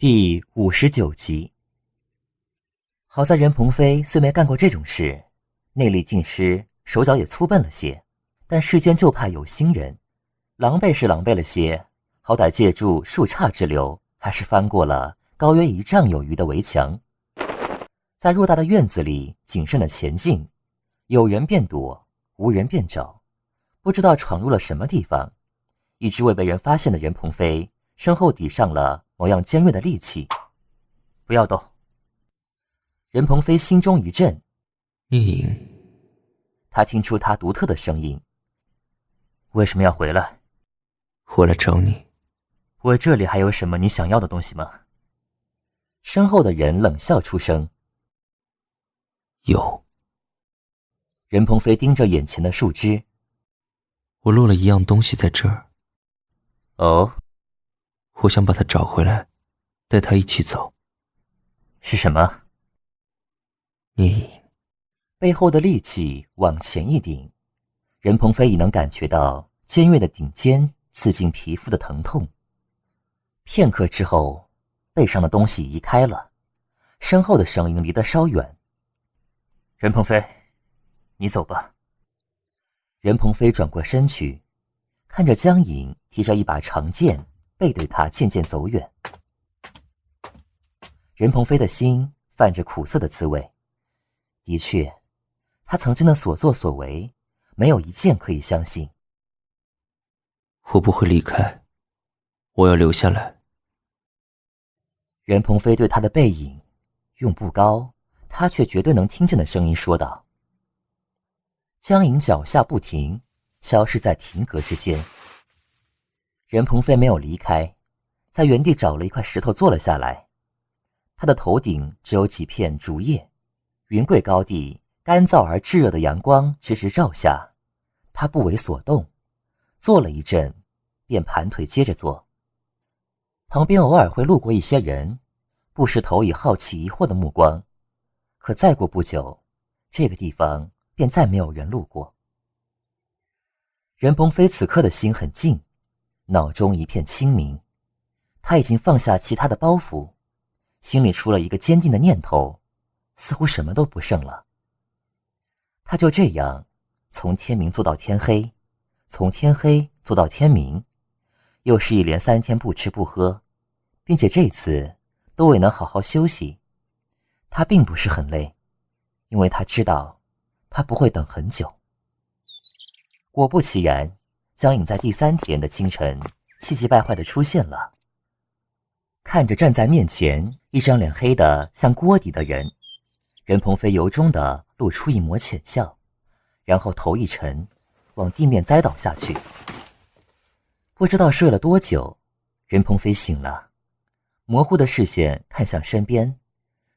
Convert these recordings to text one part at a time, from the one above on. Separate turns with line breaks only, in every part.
第59集。好在任鹏飞虽没干过这种事，内力尽失，手脚也粗笨了些，但世间就怕有心人，狼狈是狼狈了些，好歹借助树杈之流，还是翻过了高约1丈有余的围墙。在偌大的院子里谨慎的前进，有人便躲，无人便找，不知道闯入了什么地方，一直未被人发现的任鹏飞身后抵上了某样尖锐的利器。不要动！任鹏飞心中一震，
聂隐，
他听出他独特的声音。为什么要回来？
我来找你。
我这里还有什么你想要的东西吗？身后的人冷笑出声。
有。
任鹏飞盯着眼前的树枝。
我落了一样东西在这儿。
哦，
我想把它找回来，带它一起走。
是什么？
聂隐。
背后的利器往前一顶，任鹏飞已能感觉到尖锐的顶尖刺进皮肤的疼痛。片刻之后，背上的东西移开了，身后的声音离得稍远。任鹏飞，你走吧。任鹏飞转过身去，看着江隐提着一把长剑背对他渐渐走远。任鹏飞的心泛着苦涩的滋味。的确，他曾经的所作所为，没有一件可以相信。
我不会离开，我要留下来。
任鹏飞对他的背影，用不高，他却绝对能听见的声音说道。江隐脚下不停，消失在亭阁之间。任鹏飞没有离开，在原地找了一块石头坐了下来。他的头顶只有几片竹叶，云贵高地，干燥而炙热的阳光直直照下，他不为所动，坐了一阵，便盘腿接着坐。旁边偶尔会路过一些人，不时投以好奇疑惑的目光，可再过不久，这个地方便再没有人路过。任鹏飞此刻的心很静，脑中一片清明，他已经放下其他的包袱，心里出了一个坚定的念头，似乎什么都不剩了。他就这样从天明做到天黑，从天黑做到天明，又是一连3天不吃不喝，并且这次都未能好好休息。他并不是很累，因为他知道他不会等很久。果不其然，江隐在第3天的清晨气急败坏地出现了。看着站在面前一张脸黑得像锅底的人，任鹏飞由衷地露出一抹浅笑，然后头一沉，往地面栽倒下去。不知道睡了多久，任鹏飞醒了，模糊的视线看向身边，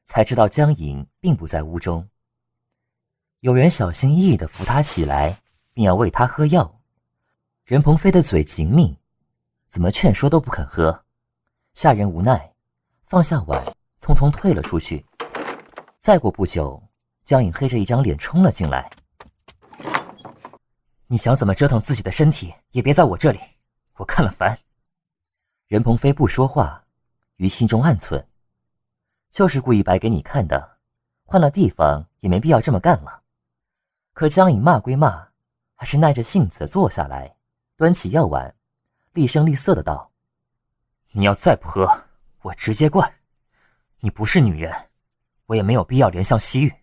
才知道江隐并不在屋中。有人小心翼翼地扶他起来，并要喂他喝药。任鹏飞的嘴紧抿，怎么劝说都不肯喝。下人无奈，放下碗，匆匆退了出去。再过不久，江隐黑着一张脸冲了进来。你想怎么折腾自己的身体，也别在我这里，我看了烦。任鹏飞不说话，于心中暗忖，就是故意摆给你看的，换了地方也没必要这么干了。可江隐骂归骂，还是耐着性子坐下来，端起药碗，厉声厉色的道：你要再不喝，我直接灌。你不是女人，我也没有必要怜香惜玉。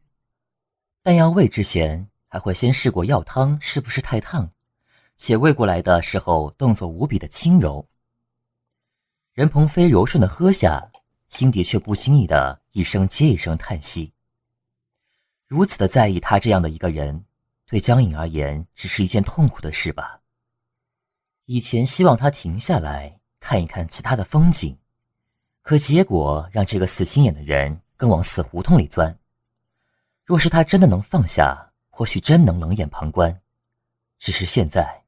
但要喂之前，还会先试过药汤是不是太烫，且喂过来的时候动作无比的轻柔。任鹏飞柔顺的喝下，心底却不经意的一声接一声叹息。如此的在意他这样的一个人，对江隐而言只是一件痛苦的事吧。以前希望他停下来看一看其他的风景，可结果让这个死心眼的人更往死胡同里钻。若是他真的能放下，或许真能冷眼旁观。只是现在，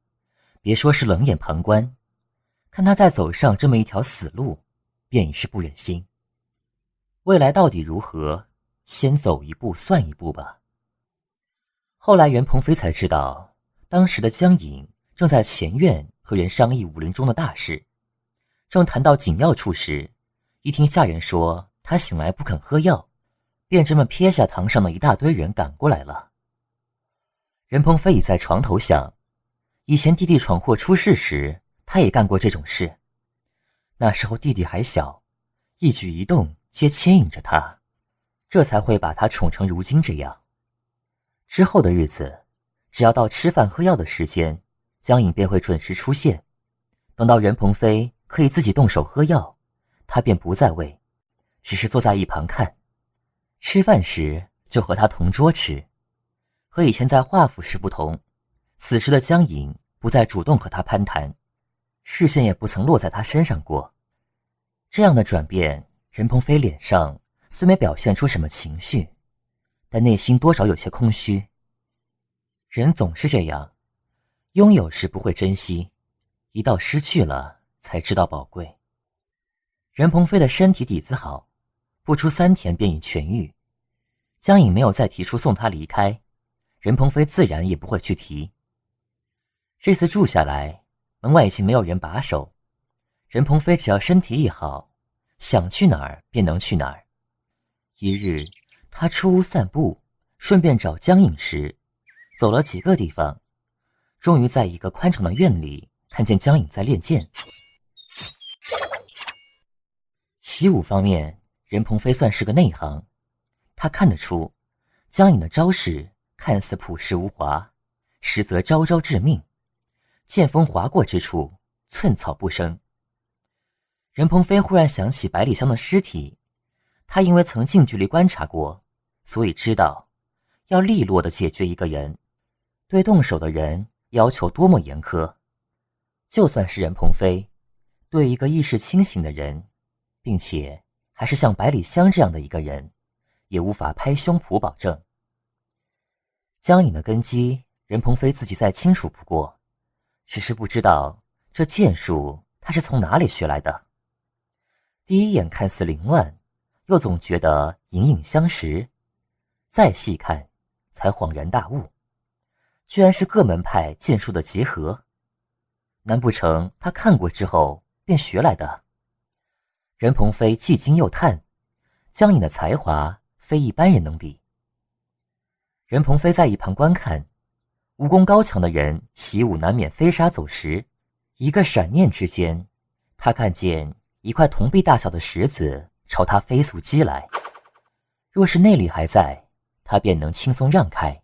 别说是冷眼旁观，看他再走上这么一条死路，便已是不忍心。未来到底如何，先走一步算一步吧。后来任鹏飞才知道，当时的江隐正在前院和人商议武林中的大事，正谈到紧要处时，一听下人说他醒来不肯喝药，便这么撇下堂上的一大堆人赶过来了。任鹏飞倚在床头想，以前弟弟闯祸出事时，他也干过这种事。那时候弟弟还小，一举一动皆牵引着他，这才会把他宠成如今这样。之后的日子，只要到吃饭喝药的时间，江颖便会准时出现。等到任鹏飞可以自己动手喝药，他便不再喂，只是坐在一旁看。吃饭时就和他同桌吃。和以前在华府时不同，此时的江颖不再主动和他攀谈，视线也不曾落在他身上过。这样的转变，任鹏飞脸上虽没表现出什么情绪，但内心多少有些空虚。人总是这样，拥有时不会珍惜，一到失去了才知道宝贵。任鹏飞的身体底子好，不出3天便已痊愈。江颖没有再提出送他离开，任鹏飞自然也不会去提。这次住下来，门外已经没有人把守，任鹏飞只要身体一好，想去哪儿便能去哪儿。一日，他出屋散步，顺便找江颖时，走了几个地方，终于在一个宽敞的院里看见江颖在练剑。习武方面，任鹏飞算是个内行，他看得出江颖的招式看似朴实无华，实则招招致命，剑锋划过之处，寸草不生。任鹏飞忽然想起百里香的尸体，他因为曾近距离观察过，所以知道要利落地解决一个人，对动手的人要求多么严苛。就算是任鹏飞，对一个意识清醒的人，并且还是像百里香这样的一个人，也无法拍胸脯保证。江颖的根基，任鹏飞自己再清楚不过，只是不知道这剑术他是从哪里学来的。第一眼看似凌乱，又总觉得隐隐相识，再细看才恍然大悟，居然是各门派剑术的结合。难不成他看过之后便学来的？任鹏飞既惊又叹，江颖的才华非一般人能比。任鹏飞在一旁观看，武功高强的人习武难免飞沙走石，一个闪念之间，他看见一块铜币大小的石子朝他飞速击来。若是内力还在，他便能轻松让开。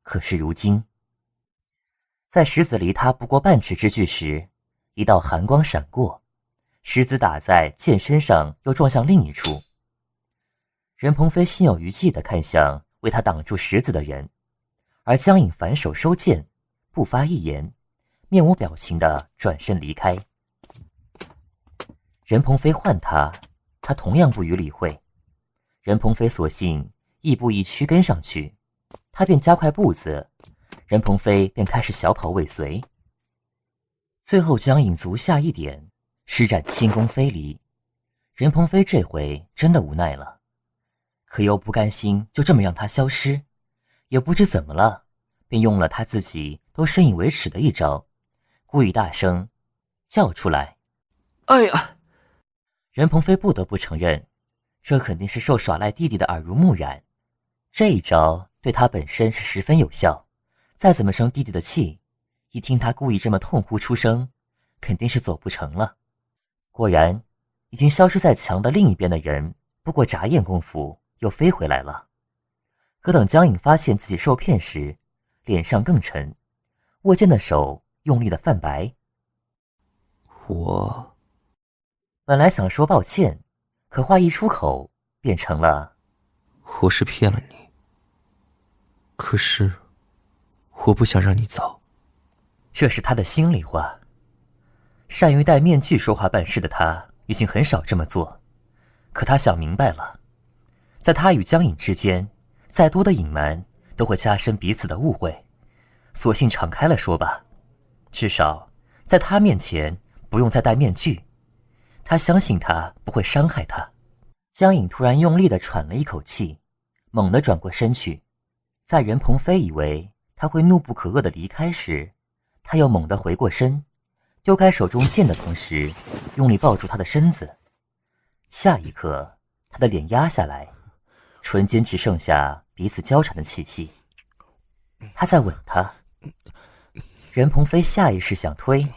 可是如今，在石子离他不过半尺之距时，一道寒光闪过，石子打在剑身上，又撞向另一处。任鹏飞心有余悸地看向为他挡住石子的人，而江颖反手收剑，不发一言，面无表情地转身离开。任鹏飞唤他，他同样不予理会。任鹏飞索性亦步亦趋跟上去，他便加快步子，任鹏飞便开始小跑尾随。最后江颖足下一点，施展轻功飞离。任鹏飞这回真的无奈了，可又不甘心就这么让他消失，也不知怎么了，便用了他自己都深以为耻的一招，故意大声叫出来：“
哎呀！”
任鹏飞不得不承认，这肯定是受耍赖弟弟的耳濡目染。这一招对他本身是十分有效，再怎么生弟弟的气，一听他故意这么痛呼出声，肯定是走不成了。果然，已经消失在墙的另一边的人，不过眨眼功夫又飞回来了。可等江颖发现自己受骗时，脸上更沉，握剑的手用力的泛白。
我
本来想说抱歉，可话一出口变成了：
我是骗了你，可是我不想让你走。
这是他的心里话。善于戴面具说话办事的他已经很少这么做，可他想明白了，在他与江颖之间，再多的隐瞒都会加深彼此的误会，索性敞开了说吧，至少在他面前不用再戴面具。他相信他不会伤害他。江颖突然用力地喘了一口气，猛地转过身去，在任鹏飞以为他会怒不可遏地离开时，他又猛地回过身，丢开手中剑的同时，用力抱住他的身子。下一刻，他的脸压下来，唇间只剩下彼此交缠的气息。他在吻她。任鹏飞下意识想推，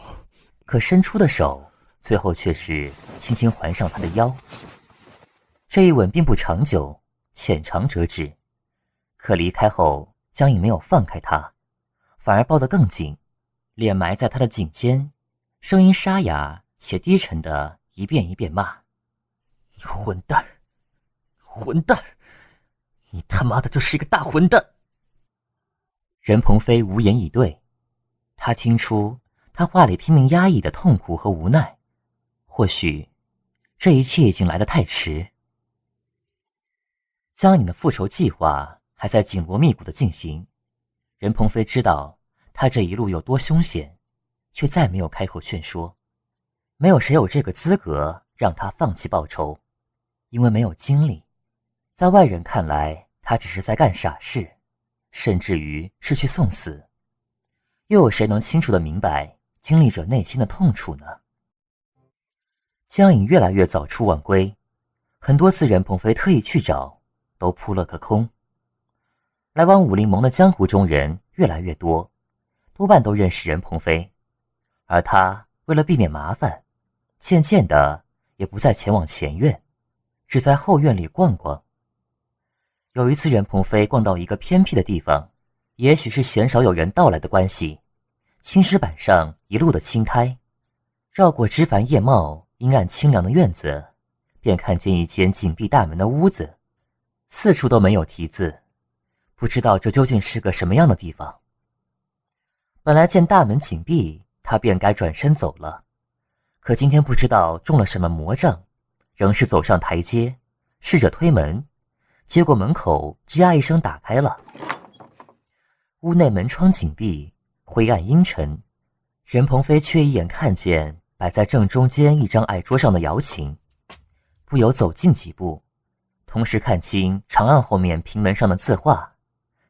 可伸出的手最后却是轻轻环上她的腰。这一吻并不长久，浅尝辄止，可离开后，江颖没有放开他，反而抱得更紧，脸埋在他的颈间，声音沙哑且低沉的一遍一遍骂：“你混蛋，混蛋，你他妈的就是一个大混蛋！”任鹏飞无言以对，他听出他话里拼命压抑的痛苦和无奈，或许这一切已经来得太迟。江颖的复仇计划还在紧锣密鼓地进行，任鹏飞知道他这一路有多凶险，却再没有开口劝说。没有谁有这个资格让他放弃报仇，因为没有经历，在外人看来他只是在干傻事，甚至于是去送死。又有谁能清楚地明白经历者内心的痛楚呢？江颖越来越早出晚归，很多次任鹏飞特意去找，都扑了个空。来往武林盟的江湖中人越来越多，多半都认识任鹏飞，而他为了避免麻烦，渐渐的也不再前往前院，只在后院里逛逛。有一次任鹏飞逛到一个偏僻的地方，也许是鲜少有人到来的关系，青石板上一路的青苔，绕过枝繁叶茂阴暗清凉的院子，便看见一间紧闭大门的屋子，四处都没有题字，不知道这究竟是个什么样的地方。本来见大门紧闭，他便该转身走了，可今天不知道中了什么魔障，仍是走上台阶，试着推门，结果门口吱呀一声打开了。屋内门窗紧闭，灰暗阴沉，任鹏飞却一眼看见摆在正中间一张矮桌上的瑶琴，不由走近几步，同时看清长案后面屏门上的字画，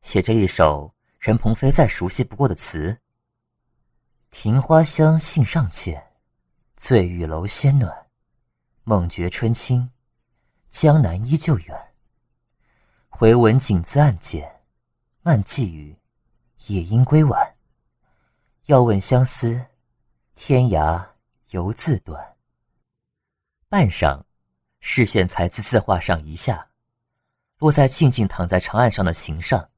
写着一首任鹏飞再熟悉不过的词：庭花香杏尚浅，醉玉楼先暖，梦觉春清，江南依旧远。回闻锦字暗减，漫寄语，夜莺归晚。要问相思，天涯犹自短。半晌，视线才自字画上移下，落在静静躺在长案上的琴上。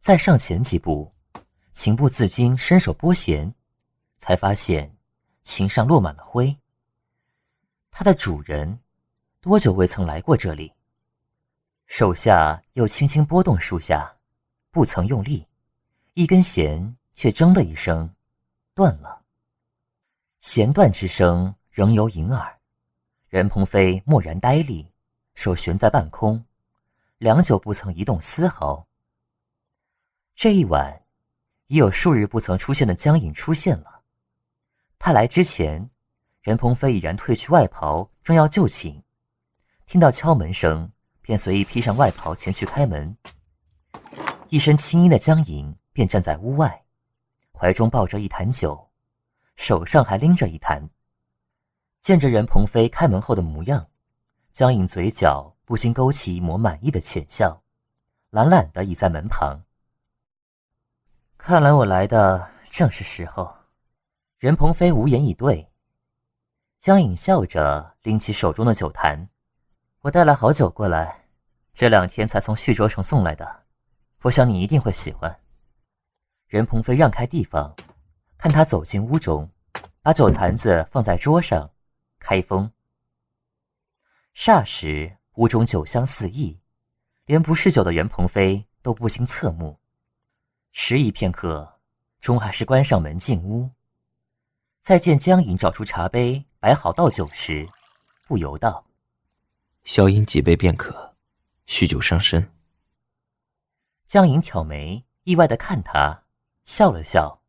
再上前几步，情不自禁伸手拨弦，才发现琴上落满了灰。它的主人多久未曾来过这里？手下又轻轻拨动树下，不曾用力，一根弦却铮的一声断了。弦断之声仍犹隐耳，任鹏飞默然呆立，手悬在半空，良久不曾移动丝毫。这一晚，已有数日不曾出现的江颖出现了。他来之前，任鹏飞已然褪去外袍，正要就寝，听到敲门声，便随意披上外袍前去开门。一身青衣的江颖便站在屋外，怀中抱着一坛酒，手上还拎着一坛。见着任鹏飞开门后的模样，江颖嘴角不禁勾起一抹满意的浅笑，懒懒地倚在门旁。看来我来的正是时候。任鹏飞无言以对。江颖笑着拎起手中的酒坛：我带了好酒过来，这2天才从叙州城送来的，我想你一定会喜欢。任鹏飞让开地方，看他走进屋中，把酒坛子放在桌上，开封。霎时屋中酒香四溢，连不嗜酒的任鹏飞都不禁侧目。迟疑片刻，终还是关上门进屋。再见江颖找出茶杯摆好倒酒时，不由道：
小饮几杯便可，酗酒伤身。
江颖挑眉，意外地看他，笑了笑。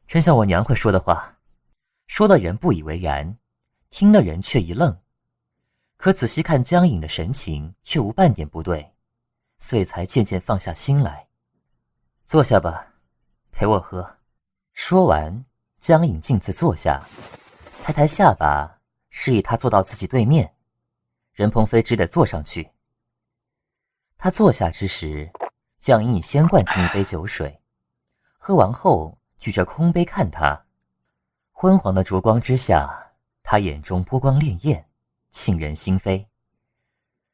真像我娘会说的话，说的人不以为然，听的人却一愣。可仔细看江颖的神情，却无半点不对，所以才渐渐放下心来。坐下吧，陪我喝。说完，江颖径自坐下，抬抬下巴，示意他坐到自己对面，任鹏飞只得坐上去。他坐下之时，江莹已先灌进一杯酒水，喝完后举着空杯看他。昏黄的烛光之下，他眼中波光潋滟，沁人心扉。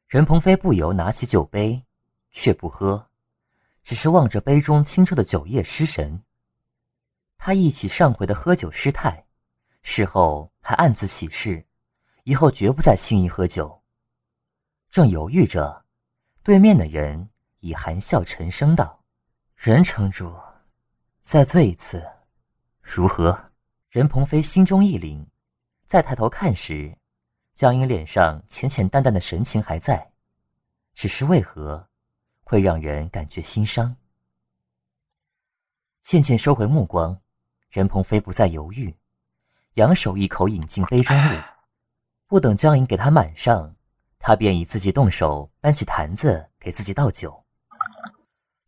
任鹏飞不由拿起酒杯，却不喝，只是望着杯中清澈的酒液失神。他忆起上回的喝酒失态，事后还暗自起誓，以后绝不再轻易喝酒。正犹豫着，对面的人已含笑沉声道：“任城主，再醉一次，如何？”任鹏飞心中一凛，再抬头看时，江莹脸上浅浅淡淡的神情还在，只是为何会让人感觉心伤。渐渐收回目光，任鹏飞不再犹豫，扬手一口饮尽杯中物，不等江莹给他满上，他便以自己动手搬起坛子给自己倒酒。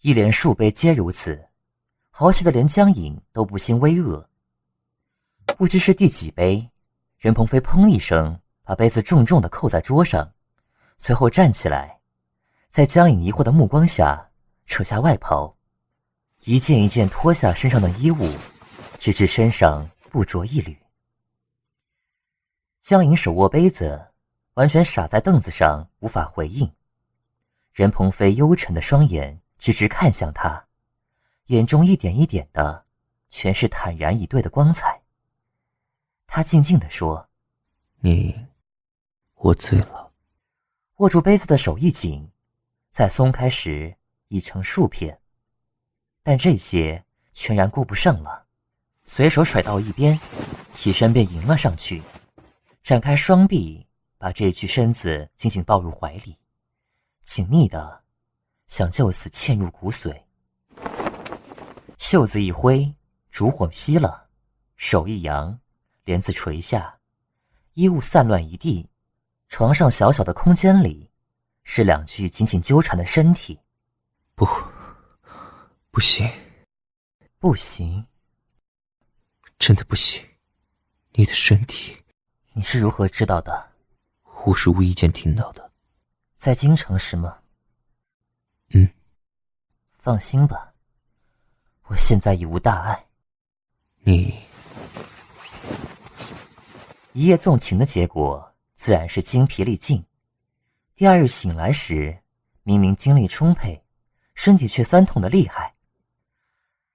一连数杯皆如此，豪气的连江莹都不禁微愕。不知是第几杯，任鹏飞砰一声把杯子重重地扣在桌上，随后站起来，在江颖疑惑的目光下扯下外袍，一件一件脱下身上的衣物，直至身上不着一缕。江颖手握杯子，完全傻在凳子上，无法回应。任鹏飞幽沉的双眼直直看向他，眼中一点一点的全是坦然以对的光彩。他静静地说：“
我醉了。”
握住杯子的手一紧，在松开时已成数片，但这些全然顾不上了，随手甩到一边，起身便迎了上去，展开双臂，把这具身子紧紧抱入怀里，紧密的想就此嵌入骨髓。袖子一挥，烛火熄了，手一扬，帘子垂下，衣物散乱一地，床上小小的空间里是两具紧紧纠缠的身体。
不行。
不行？
真的不行。你的身体……
你是如何知道的？
我是无意间听到的。
在京城时吗？放心吧，我现在已无大碍。一夜纵情的结果自然是精疲力尽。第二日醒来时，明明精力充沛，身体却酸痛的厉害。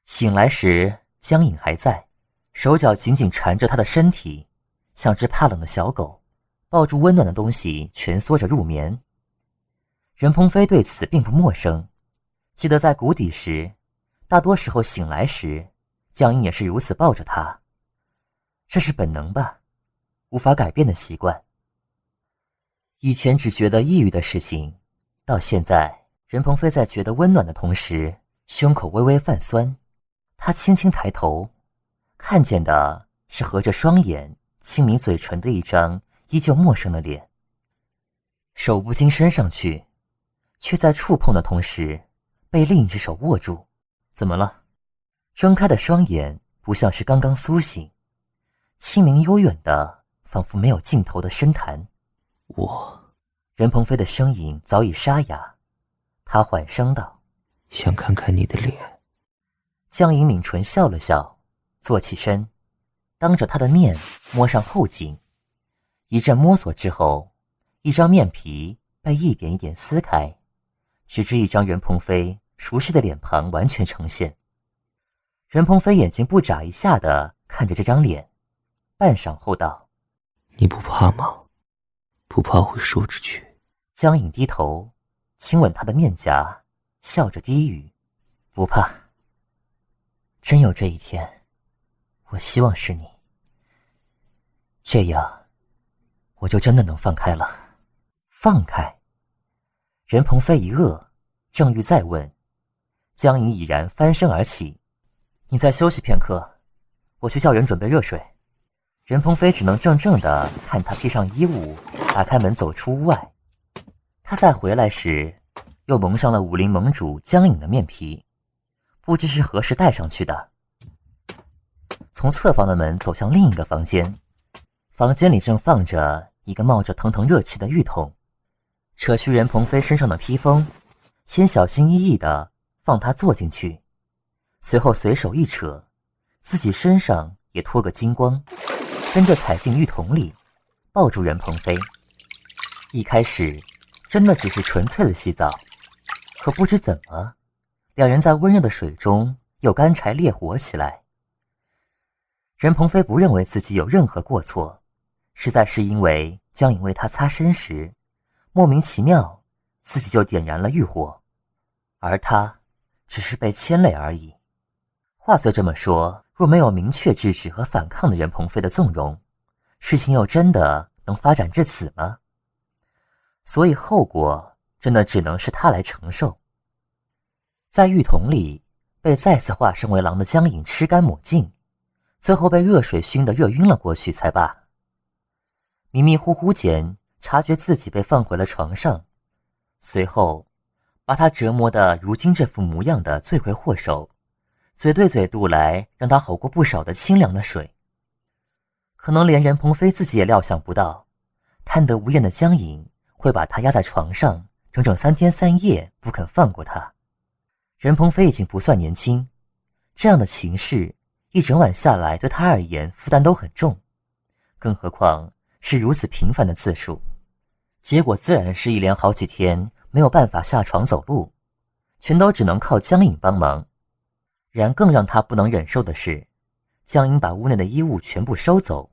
醒来时，江颖还在，手脚紧紧缠着他的身体，像只怕冷的小狗，抱住温暖的东西蜷缩着入眠。任鹏飞对此并不陌生，记得在谷底时，大多时候醒来时，江颖也是如此抱着他。这是本能吧，无法改变的习惯。以前只觉得抑郁的事情，到现在任鹏飞在觉得温暖的同时，胸口微微泛酸。他轻轻抬头，看见的是合着双眼轻抿嘴唇的一张依旧陌生的脸。手不禁伸上去，却在触碰的同时被另一只手握住。怎么了？睁开的双眼不像是刚刚苏醒，清明悠远的，仿佛没有尽头的深潭。任鹏飞的声音早已沙哑，他缓声道：“
想看看你的脸。”
江颖抿唇笑了笑，坐起身，当着他的面摸上后颈。一阵摸索之后，一张面皮被一点一点撕开，直至一张任鹏飞熟悉的脸庞完全呈现。任鹏飞眼睛不眨一下地看着这张脸，半晌后道：“
你不怕吗？不怕会说出去？”
江颖低头亲吻他的面颊，笑着低语：“不怕。真有这一天，我希望是你。这样，我就真的能放开了。”放开？任鹏飞一愕，正欲再问，江颖已然翻身而起：“你再休息片刻，我去叫人准备热水。”任鹏飞只能怔怔地看他披上衣物，打开门走出屋外。他再回来时，又蒙上了武林盟主江颖的面皮，不知是何时戴上去的。从侧房的门走向另一个房间，房间里正放着一个冒着腾腾热气的浴桶，扯去任鹏飞身上的披风，先小心翼翼地放他坐进去，随后随手一扯，自己身上也脱个精光，跟着踩进浴桶里，抱住任鹏飞。一开始真的只是纯粹的洗澡，可不知怎么，两人在温热的水中又干柴烈火起来。任鹏飞不认为自己有任何过错，实在是因为江颖为他擦身时，莫名其妙自己就点燃了欲火，而他只是被牵累而已。话虽这么说，若没有明确制止和反抗的任鹏飞的纵容，事情又真的能发展至此吗？所以后果真的只能是他来承受。在浴桶里被再次化身为狼的江颖吃干抹净，最后被热水熏得热晕了过去才罢。迷迷糊糊间察觉自己被放回了床上，随后把他折磨得如今这副模样的罪魁祸首，嘴对嘴渡来让他好过不少的清凉的水。可能连任鹏飞自己也料想不到，贪得无厌的江颖会把他压在床上整整3天3夜不肯放过他。任鹏飞已经不算年轻，这样的情事一整晚下来对他而言负担都很重，更何况是如此频繁的次数。结果自然是一连好几天没有办法下床走路，全都只能靠江颖帮忙。然更让他不能忍受的是，江颖把屋内的衣物全部收走，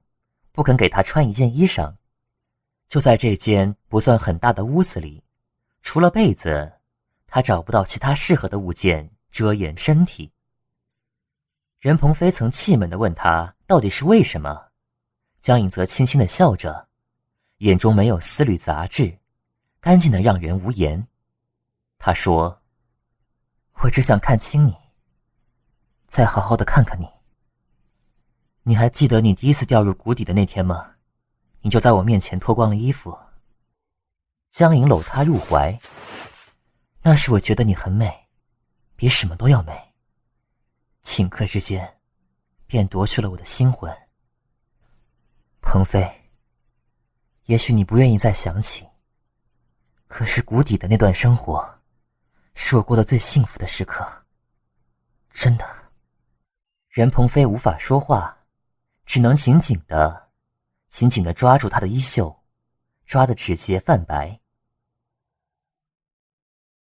不肯给他穿一件衣裳。就在这间不算很大的屋子里，除了被子，他找不到其他适合的物件遮掩身体。任鹏飞曾气闷地问他到底是为什么，江颖则轻轻地笑着，眼中没有丝缕杂质，干净得让人无言。他说：我只想看清你，再好好的看看你。你还记得你第一次掉入谷底的那天吗？你就在我面前脱光了衣服。江颖搂他入怀，那时我觉得你很美，比什么都要美，顷刻之间便夺去了我的心魂。鹏飞，也许你不愿意再想起，可是谷底的那段生活是我过得最幸福的时刻，真的。任鹏飞无法说话，只能紧紧地抓住她的衣袖，抓得指节泛白。